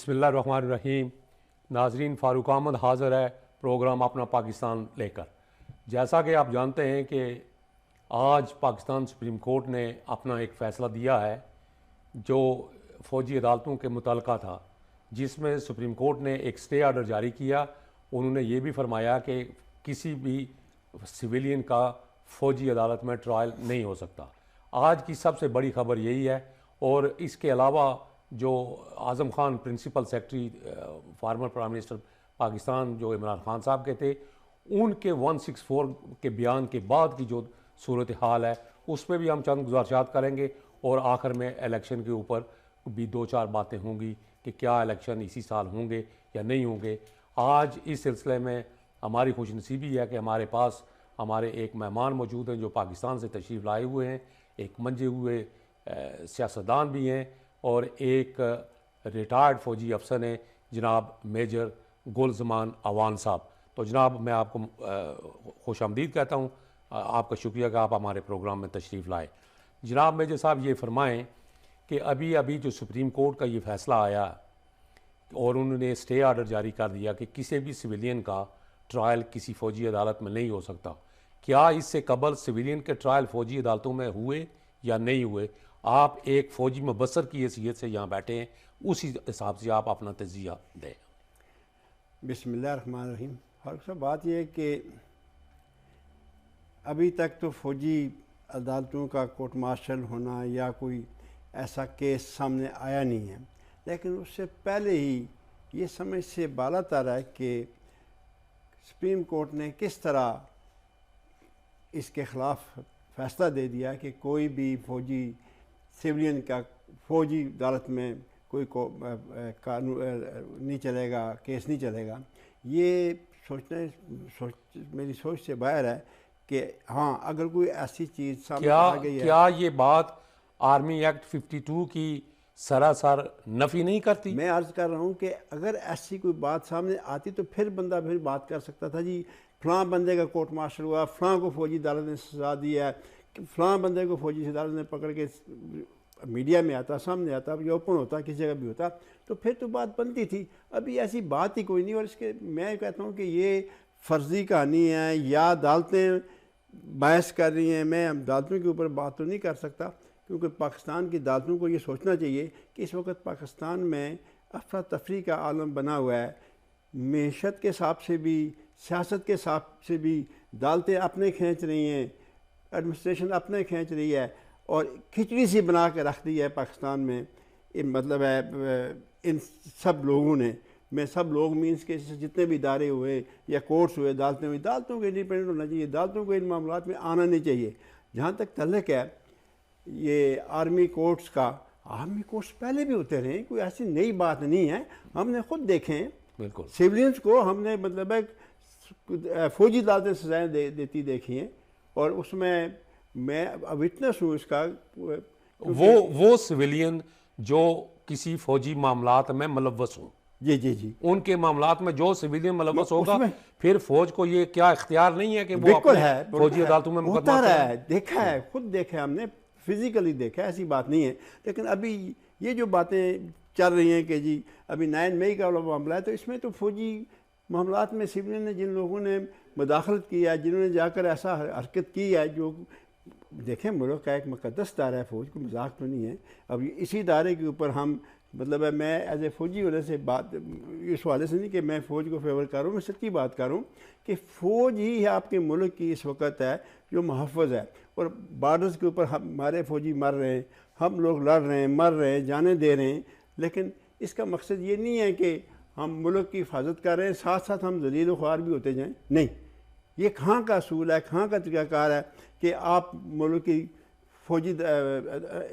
बिस्मिल्लाहिर्रहमानिर्रहीम। नाजरीन, फ़ारूक अहमद हाज़िर है प्रोग्राम अपना पाकिस्तान लेकर। जैसा कि आप जानते हैं कि आज पाकिस्तान सुप्रीम कोर्ट ने अपना एक फ़ैसला दिया है जो फ़ौजी अदालतों के मुतल्लिक़ा था, जिसमें सुप्रीम कोर्ट ने एक स्टे आर्डर जारी किया। उन्होंने ये भी फरमाया कि किसी भी सिविलियन का फ़ौजी अदालत में ट्रायल नहीं हो सकता। आज की सबसे बड़ी खबर यही है। और इसके अलावा जो Azam Khan principal secretary former prime minister Pakistan जो इमरान खान साहब के थे, उनके 164 के बयान के बाद की जो सूरत हाल है उस पर भी हम चंद गुज़ारिशात करेंगे। और आखिर में इलेक्शन के ऊपर भी दो चार बातें होंगी कि क्या इलेक्शन इसी साल होंगे या नहीं होंगे। आज इस सिलसिले में हमारी खुशनसीबी है कि हमारे पास हमारे एक मेहमान मौजूद हैं जो पाकिस्तान से तशरीफ़ लाए हुए हैं। एक मंजे हुए सियासतदान भी हैं और एक रिटायर्ड फ़ौजी अफसर हैं जनाब मेजर गुलजमान अवान साहब। तो जनाब, मैं आपको खुश आमदीद कहता हूँ। आपका शुक्रिया कि आप हमारे प्रोग्राम में तशरीफ़ लाए। जनाब मेजर साहब, ये फरमाएँ कि अभी अभी जो सुप्रीम कोर्ट का ये फ़ैसला आया और उन्होंने स्टे आर्डर जारी कर दिया कि किसी भी सिविलियन का ट्रायल किसी फ़ौजी अदालत में नहीं हो सकता, क्या इससे कबल सिविलियन के ट्रायल फ़ौजी अदालतों में हुए या नहीं हुए? आप एक फ़ौजी मुबसर की हैसियत से यहाँ बैठे हैं, उसी हिसाब से आप अपना तजिया दें। बिस्मिल्लाहिर्रहमानिर्रहीम। हर सब बात यह है कि अभी तक तो फ़ौजी अदालतों का कोर्ट मार्शल होना या कोई ऐसा केस सामने आया नहीं है, लेकिन उससे पहले ही ये समझ से बालातर है कि सुप्रीम कोर्ट ने किस तरह इसके ख़िलाफ़ फ़ैसला दे दिया कि कोई भी फ़ौजी सिविलियन का फ़ौजी अदालत में कोई कानून नहीं चलेगा, केस नहीं चलेगा। ये मेरी सोच से बाहर है कि हाँ, अगर कोई ऐसी चीज़ सामने आ गई है। क्या ये बात आर्मी एक्ट 52 की सरासर नफ़ी नहीं करती? मैं अर्ज़ कर रहा हूँ कि अगर ऐसी कोई बात सामने आती तो फिर बंदा फिर बात कर सकता था, जी फ़लाँ बंदे का कोर्ट मार्शल हुआ, फ़लाँ को फ़ौजी अदालत ने सज़ा दी है, फ़लाँ बंदे को फ़ौजी अदालत ने पकड़ के मीडिया में आता, सामने आता, ये ओपन होता, किसी जगह भी होता, तो फिर तो बात बनती थी। अभी ऐसी बात ही कोई नहीं। और इसके मैं कहता हूँ कि ये फ़र्ज़ी कहानी है या अदालतें बहस कर रही हैं। मैं अदालतों के ऊपर बात तो नहीं कर सकता, क्योंकि पाकिस्तान की अदालतों को ये सोचना चाहिए कि इस वक्त पाकिस्तान में अफरा तफरी का आलम बना हुआ है। मेशत के हिसाब से भी, सियासत के हिसाब से भी अदालतें अपने खींच रही हैं, एडमिनिस्ट्रेशन अपने खींच रही है और खिचड़ी सी बना के रख दी है पाकिस्तान में। मतलब है इन सब लोगों ने, मैं सब लोग मीन्स के जितने भी इदारे हुए या कोर्ट्स हुए, अदालतें हुई, अदालतों को इंडिपेंडेंट होना चाहिए, अदालतों को इन मामलों में आना नहीं चाहिए। जहाँ तक तल्लक है ये आर्मी कोर्ट्स का, आर्मी कोर्ट्स पहले भी होते रहे, कोई ऐसी नई बात नहीं है। हमने खुद देखे हैं, बिल्कुल सिविलियंस को हमने मतलब है फ़ौजी अदालतें सजाएँ देती देखी हैं, और उसमें मैं विटनेस हूँ इसका। वो सिविलियन जो किसी फ़ौजी मामलात में मुलव्वस हों, जी, उनके मामलात में जो सिविलियन मुलव्वस होगा, फिर फौज को ये क्या इख्तियार नहीं है कि वो बिल्कुल है फौजी अदालतों में मुकदमा है। देखा है, खुद देखा है, हमने फिजिकली देखा है, ऐसी बात नहीं है। लेकिन अभी ये जो बातें चल रही हैं कि जी अभी 9 मई का मामला है, तो इसमें तो फ़ौजी मामलात में सिविलियन ने जिन लोगों ने मुदाखलत की है, जिन्होंने जाकर ऐसा हरकत की है, जो देखें मुल्क का एक मुक़द्दस दायरा है, फ़ौज को मजाक तो नहीं है। अब इसी दायरे के ऊपर हम मतलब है, मैं एज ए फ़ौजी होने से बात इस हवाले से नहीं कि मैं फ़ौज को फेवर करूँ, मैं सच्ची बात करूँ कि फ़ौज ही आपके मुल्क की इस वक्त है जो महफ़ूज़ है। और बार्डर्स के ऊपर हमारे फ़ौजी मर रहे हैं, हम लोग लड़ रहे हैं, मर रहे हैं, जाने दे रहे हैं, लेकिन इसका मकसद ये नहीं है कि हम मुल्क की हिफाजत कर रहे हैं, साथ साथ हम ज़लील व ख्वार भी होते जाएँ। नहीं, ये कहाँ का असूल है, कहाँ का तरीक़ाकार है कि आप मुल्क की फ़ौजी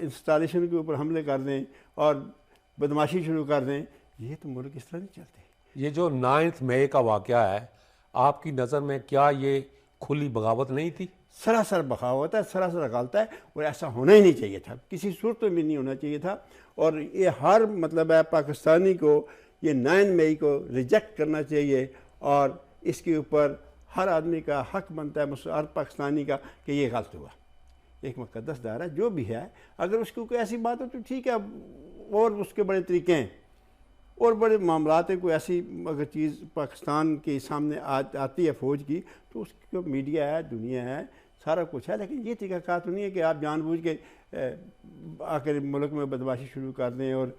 इंस्टॉलेशन के ऊपर हमले कर दें और बदमाशी शुरू कर दें। ये तो मुल्क इस तरह नहीं चलते। ये जो 9 मई का वाक़या है, आपकी नज़र में क्या ये खुली बगावत नहीं थी? सरासर बगावत है, सरासर गलत है, और ऐसा होना ही नहीं चाहिए था, किसी सूरत में नहीं होना चाहिए था। और ये हर मतलब है पाकिस्तानी को ये 9 मई को रिजेक्ट करना चाहिए, और इसके ऊपर हर आदमी का हक बनता है, हर पाकिस्तानी का, कि ये गलत हुआ। एक मुक़द्दस दायरा जो भी है, अगर उसकी कोई ऐसी बात हो तो ठीक है, और उसके बड़े तरीके हैं, और बड़े मामलात हैं। कोई ऐसी अगर चीज़ पाकिस्तान के सामने आती है फ़ौज की, तो उसकी मीडिया है, दुनिया है, सारा कुछ है, लेकिन ये तरीक़ाकार तो नहीं है कि आप जानबूझ के आकर मुल्क में बदमाशी शुरू कर दें। और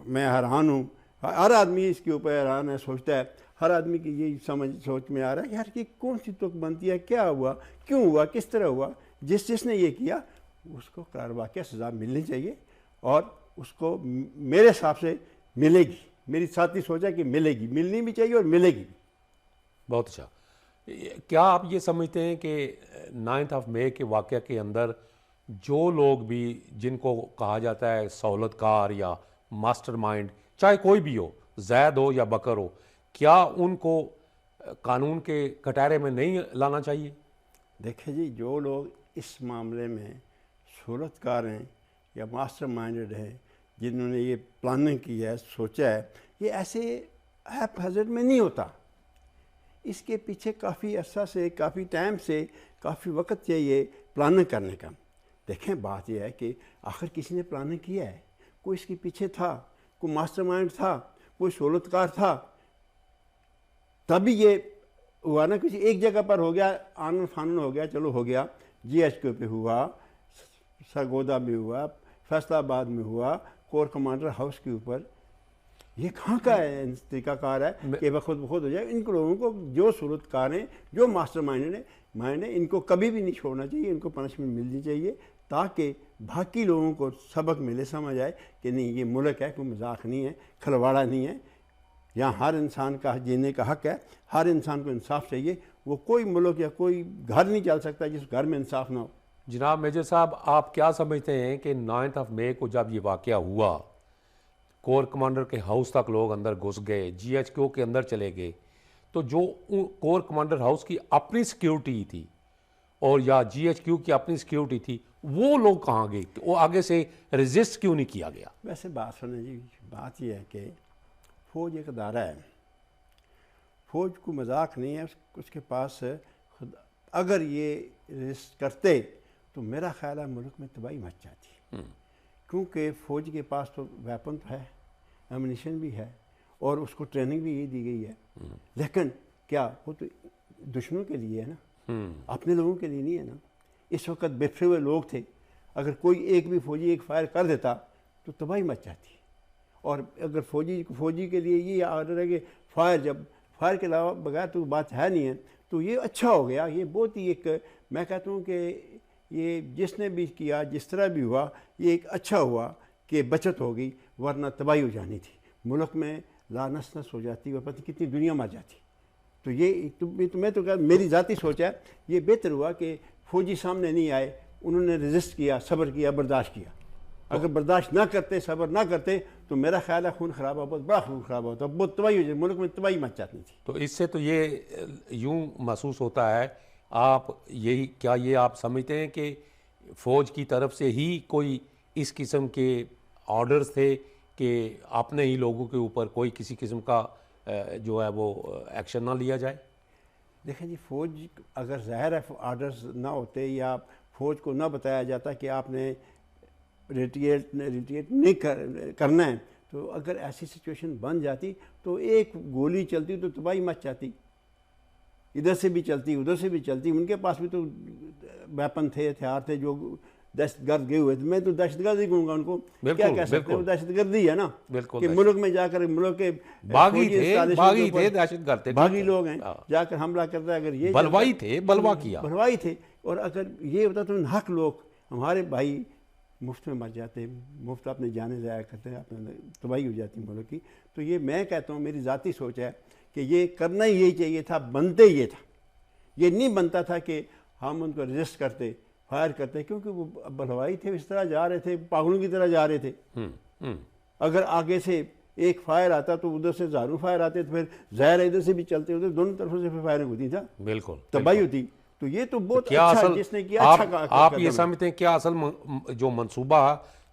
मैं हैरान हूँ, हर आदमी इसके ऊपर हैरान है, सोचता है, हर आदमी की यही सोच में आ रहा है कि यार ये कौन सी तुक बनती है, क्या हुआ, क्यों हुआ, किस तरह हुआ। जिसने ये किया उसको करार वाक़या सज़ा मिलनी चाहिए, और उसको मेरे हिसाब से मिलेगी। मेरी साथी सोचा कि मिलेगी, मिलनी भी चाहिए और मिलेगी। बहुत अच्छा। क्या आप ये समझते हैं कि 9 मई के वाक़या के अंदर जो लोग भी, जिनको कहा जाता है सहूलतकार या मास्टरमाइंड, चाहे कोई भी हो, जैद हो या बकर हो, क्या उनको कानून के कटहरे में नहीं लाना चाहिए? देखिए जी, जो लोग इस मामले में सहूलतकार हैं या मास्टरमाइंडेड हैं, जिन्होंने ये प्लानिंग की है, सोचा है, ये ऐसे हैपहैज़र्ड में नहीं होता। इसके पीछे काफ़ी अरसा से, काफ़ी टाइम से, काफ़ी वक्त चाहिए प्लानिंग करने का। देखें, बात यह है कि आखिर किसी ने प्लानिंग किया है, कोई इसके पीछे था, कोई मास्टरमाइंड था, कोई सहूलतकार था, तभी ये हुआ ना। किसी एक जगह पर हो गया, आनन फानन हो गया, चलो हो गया, GHQ पे हुआ, सरगोदा में हुआ, फैसलाबाद में हुआ, कोर कमांडर हाउस के ऊपर। ये कहाँ का है तरीक़ाकार है कि बखुद हो जाए। इन लोगों को, जो सहूलतकार हैं, जो मास्टरमाइंड है, इनको कभी भी नहीं छोड़ना चाहिए, इनको पनिशमेंट मिलनी चाहिए, ताकि बाकी लोगों को सबक मिले, समझ आए कि नहीं, ये मुल्क है, कोई मजाक नहीं है, खिलवाड़ा नहीं है। यहाँ हर इंसान का जीने का हक़ है, हर इंसान को इंसाफ चाहिए। वो कोई मुल्क या कोई घर नहीं चल सकता जिस घर में इंसाफ ना हो। जनाब मेजर साहब, आप क्या समझते हैं कि 9 मई को जब ये वाक़या हुआ, कोर कमांडर के हाउस तक लोग अंदर घुस गए, GHQ के अंदर चले गए, तो जो कोर कमांडर हाउस की अपनी सिक्योरिटी थी और या GHQ की अपनी सिक्योरिटी थी, वो लोग कहाँ गए? वो आगे से रेजिस्ट क्यों नहीं किया गया? वैसे बात सुने जी, बात यह है कि फ़ौज एक अदारा है, फ़ौज को मजाक नहीं है। उसके पास खुद अगर ये रेजिस्ट करते तो मेरा ख्याल है मुल्क में तबाही मच जाती, क्योंकि फ़ौज के पास तो वेपन तो है, एमुनिशन भी है, और उसको ट्रेनिंग भी ये दी गई है। लेकिन क्या वो तो दुश्मनों के लिए है ना, अपने लोगों के लिए नहीं है ना। इस वक्त बिखरे हुए लोग थे, अगर कोई एक भी फ़ौजी एक फायर कर देता तो तबाही मच जाती। और अगर फ़ौजी के लिए ये ऑर्डर है कि फायर, जब फायर के अलावा बगैर तो बात है नहीं है, तो ये अच्छा हो गया। ये बहुत ही एक, मैं कहता हूँ कि ये जिसने भी किया, जिस तरह भी हुआ, ये एक अच्छा हुआ कि बचत हो गई, वरना तबाही हो जानी थी, मुल्क में लानस नस हो जाती, और पता कितनी दुनिया मर जाती। तो ये मैं तो मेरी ज़ाती सोच है, ये बेहतर हुआ कि फ़ौजी सामने नहीं आए, उन्होंने रेजिस्ट किया, सब्र किया, बर्दाश्त किया। अगर बर्दाश्त ना करते, सब्र ना करते, तो मेरा ख्याल है खून ख़राब बहुत बड़ा खून ख़राब होता, बहुत तबाही हो जाती, मुल्क में तबाही मच जाती थी। तो इससे तो ये यूं महसूस होता है, आप यही, क्या ये आप समझते हैं कि फ़ौज की तरफ से ही कोई इस किस्म के ऑर्डर्स थे कि अपने ही लोगों के ऊपर कोई किसी किस्म का जो है वो एक्शन ना लिया जाए? देखें जी, फ़ौज अगर ज़ाहिर है ऑर्डर्स ना होते, या फ़ौज को ना बताया जाता कि आपने रिटिएट नहीं करना है, तो अगर ऐसी सिचुएशन बन जाती तो एक गोली चलती तो तबाही मच जाती, इधर से भी चलती, उधर से भी चलती। उनके पास भी तो वेपन थे, हथियार थे, जो दहशतगर्द गए हुए थे। मैं तो दहशतगर्द ही कहूँगा उनको, क्या कह सकते हैं, वो दहशतगर्दी है ना, कि मुल्क में जाकर मुल्क के बागी थे दहशतगर्द थे, बागी लोग हैं, जाकर हमला करता है। अगर ये बलवाई थे, बलवा किया, बलवाई थे। और अगर ये होता तो हक लोग, हमारे भाई मुफ्त में मर जाते, मुफ्त अपने जाने ज़ाया करते हैं, अपने तबाही हो जाती मुल्क की। तो ये मैं कहता हूँ, मेरी ज़ाती सोच है कि ये करना ही यही चाहिए था, बनते ये था। ये नहीं बनता था कि हम उनको रेजिस्ट करते, फायर करते, क्योंकि वो बलवाई थे, इस तरह जा रहे थे, पागलों की तरह जा रहे थे। अगर आगे से एक फायर आता तो उधर से हज़ारों फायर आते, तो फिर ज़ाहिर इधर से भी चलते, उधर दोनों तरफों से फिर फायरिंग होती था, बिल्कुल तबाही होती। तो ये तो बहुत अच्छा जिसने किया, आप ये समझते हैं क्या असल जो मंसूबा,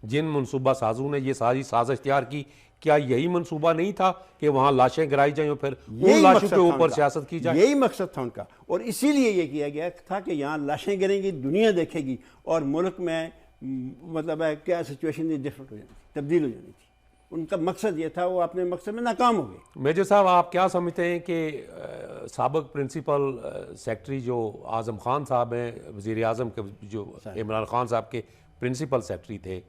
जिन मंसूबा साजों ने ये सारी साजिश तैयार की, क्या यही मंसूबा नहीं था कि वहां लाशें गिराई जाएं और फिर उन लाशों के ऊपर सियासत की जाए? यही मकसद था उनका, और इसीलिए ये किया गया था कि यहाँ लाशें गिरेंगी, दुनिया देखेगी, और मुल्क में मतलब है क्या सिचुएशन डिफरेंट हो जानी, तब्दील हो जानी थी। उनका मकसद ये था, वो अपने मकसद में नाकाम हो गए। मेजर साहब, आप क्या समझते हैं कि साबिक प्रिंसिपल सेक्रेटरी जो आज़म खान साहब हैं, वज़ीर आज़म के जो इमरान खान साहब के प्रिंसिपल सेक्रेटरी थे,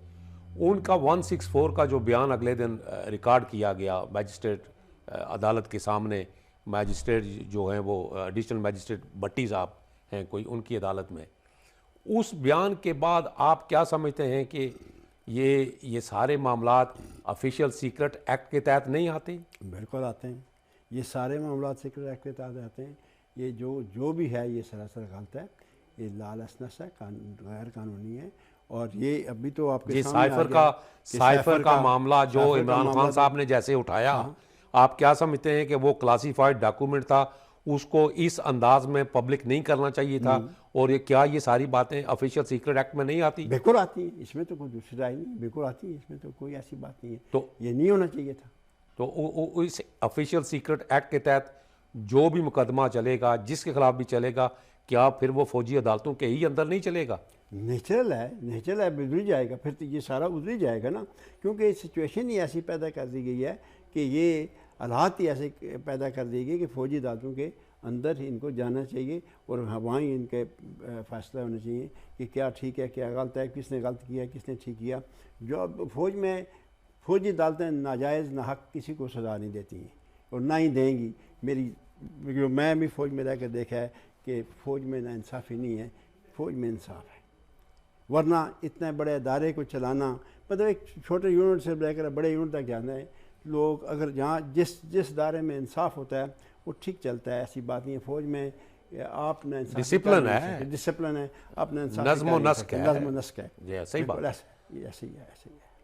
उनका 164 का जो बयान अगले दिन रिकॉर्ड किया गया मजिस्ट्रेट अदालत के सामने, मजिस्ट्रेट जो हैं वो एडिशनल मजिस्ट्रेट भट्टी साहब हैं कोई, उनकी अदालत में, उस बयान के बाद आप क्या समझते हैं कि ये सारे मामलात ऑफिशियल सीक्रेट एक्ट के तहत नहीं आते? बिल्कुल आते हैं, ये सारे मामला सीक्रेट एक्ट के तहत आते हैं। ये जो भी है ये सरासर गलत है, ये लालसनस है, गैर कानूनी है। और ये अभी तो आपके सामने साइफर का मामला जो इमरान खान साहब ने जैसे उठाया, आप क्या समझते हैं कि वो क्लासीफाइड डॉक्यूमेंट था, उसको इस अंदाज में पब्लिक नहीं करना चाहिए था? और ये सारी बातें ऑफिशियल सीक्रेट एक्ट में नहीं आती? बिल्कुल आती है, इसमें तो कोई दूसरी राय नहीं, बिल्कुल आती है, इसमें तो कोई ऐसी बात नहीं है। तो ये नहीं होना चाहिए था। तो इस ऑफिशियल सीक्रेट एक्ट के तहत जो भी मुकदमा चलेगा, जिसके खिलाफ भी चलेगा, क्या फिर वो फौजी अदालतों के ही अंदर नहीं चलेगा? नेचुरल है, उधर ही जाएगा, फिर तो ये सारा उधर ही जाएगा ना, क्योंकि सिचुएशन ही ऐसी पैदा कर दी गई है कि ये हालात ही ऐसे पैदा कर दी गई कि फ़ौजी अदालतों के अंदर ही इनको जाना चाहिए और वहाँ ही इनके फैसला होने चाहिए कि क्या ठीक है, क्या गलत है, किसने गलत किया, किसने ठीक किया। जो अब फ़ौजी अदालतें नाजायज़ नाहक किसी को सज़ा नहीं देती हैं और ना ही देंगी। मैं भी फ़ौज में रह कर देखा है कि फ़ौज में ना इंसाफ़ी नहीं है, फ़ौज में इंसाफ है। वरना इतने बड़े अदारे को चलाना, मतलब एक छोटे यूनिट से लेकर बड़े यूनिट तक जाना है। लोग अगर जहाँ जिस दायरे में इंसाफ होता है वो ठीक चलता है, ऐसी बात नहीं है। फ़ौज में आपने डिसिप्लिन है, आपने नज़्म नस्क है, सही बात, ऐसे ही है।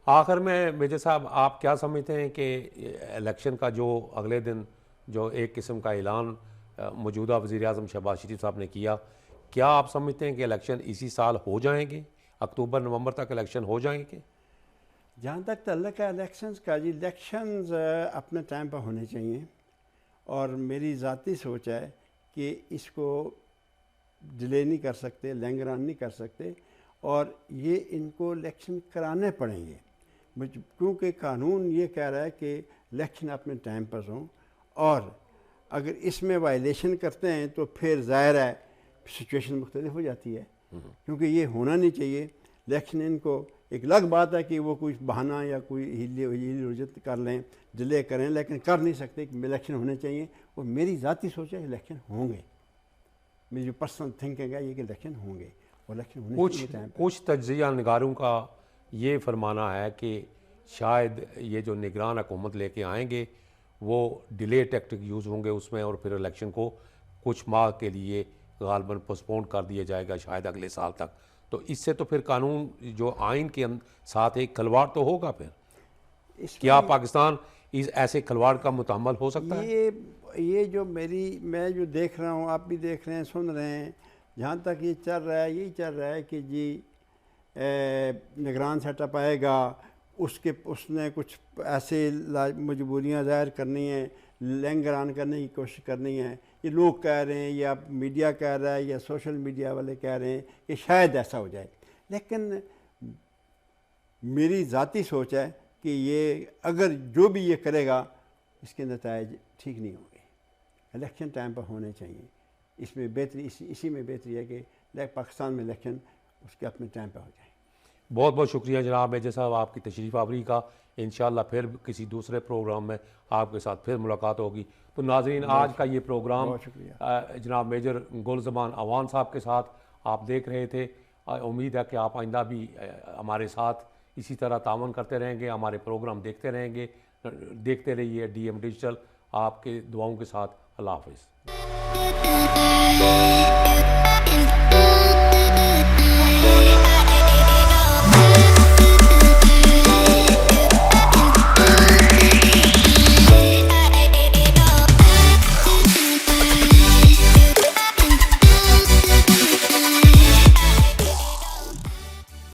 आखिर में मेजर साहब, आप क्या समझते हैं कि इलेक्शन का जो अगले दिन जो एक किस्म का ऐलान मौजूदा वज़ीर आज़म शहबाज शरीफ साहब ने किया, क्या आप समझते हैं कि इलेक्शन इसी साल हो जाएंगे, अक्टूबर नवंबर तक इलेक्शन हो जाएंगे? जहाँ तक ताल्लुक है इलेक्शंस का, जी इलेक्शंस अपने टाइम पर होने चाहिए और मेरी ज़ाती सोच है कि इसको डिले नहीं कर सकते, लैंगरान नहीं कर सकते और ये इनको इलेक्शन कराने पड़ेंगे, क्योंकि कानून ये कह रहा है कि इलेक्शन अपने टाइम पर हों और अगर इसमें वायलेशन करते हैं तो फिर ज़ाहिर है सिचुएशन मुख्तलिफ हो जाती है, क्योंकि ये होना नहीं चाहिए इलेक्शन। इनको एक अलग बात है कि वो कोई बहाना या कोई हीली कर लें, डिले करें, लेकिन कर नहीं सकते कि इलेक्शन होने चाहिए। और मेरी ज़ाती सोच है इलेक्शन होंगे, मेरी जो पर्सनल थिंकिंग है ये कि इलेक्शन होंगे और इलेक्शन होने चाहिए। कुछ तज्ज़िया निगारों का ये फरमाना है कि शायद ये जो निगरान हुकूमत लेके आएंगे वो डिले टैक्टिक यूज़ होंगे उसमें, और फिर इलेक्शन को कुछ माह के लिए गालबन पोस्टपोन कर दिया जाएगा, शायद अगले साल तक। तो इससे तो फिर कानून जो आइन के साथ एक खिलवाड़ तो होगा। फिर क्या पाकिस्तान इस ऐसे खिलवाड़ का मुतहम्मल हो सकता है? ये जो मैं जो देख रहा हूँ, आप भी देख रहे हैं, सुन रहे हैं, जहाँ तक ये चल रहा है, यही चल रहा है कि जी निगरान सेटअप आएगा, उसने कुछ ऐसे मजबूरियाँ ज़ाहिर करनी है, लैंगरान करने की कोशिश करनी है। ये लोग कह रहे हैं या मीडिया कह रहा है या सोशल मीडिया वाले कह रहे हैं कि शायद ऐसा हो जाए, लेकिन मेरी ज़ाती सोच है कि ये अगर जो भी ये करेगा इसके नतायज ठीक नहीं होंगे। इलेक्शन टाइम पर होने चाहिए, इसमें बेहतरी इसी में बेहतरी है कि पाकिस्तान में इलेक्शन उसके अपने टाइम पर हो जाए। बहुत बहुत शुक्रिया जनाब मेजर साहब आपकी तशरीफ़ आवरी का। इंशाअल्लाह फिर किसी दूसरे प्रोग्राम में आपके साथ फिर मुलाकात होगी। तो नाज़रीन, आज का ये प्रोग्राम जनाब मेजर गुलज़मान अवान साहब के साथ आप देख रहे थे। उम्मीद है कि आप आइंदा भी हमारे साथ इसी तरह तावन करते रहेंगे, हमारे प्रोग्राम देखते रहेंगे। देखते रहिए DM डिजिटल, आपके दुआओं के साथ। अल्लाह हाफ़िज़।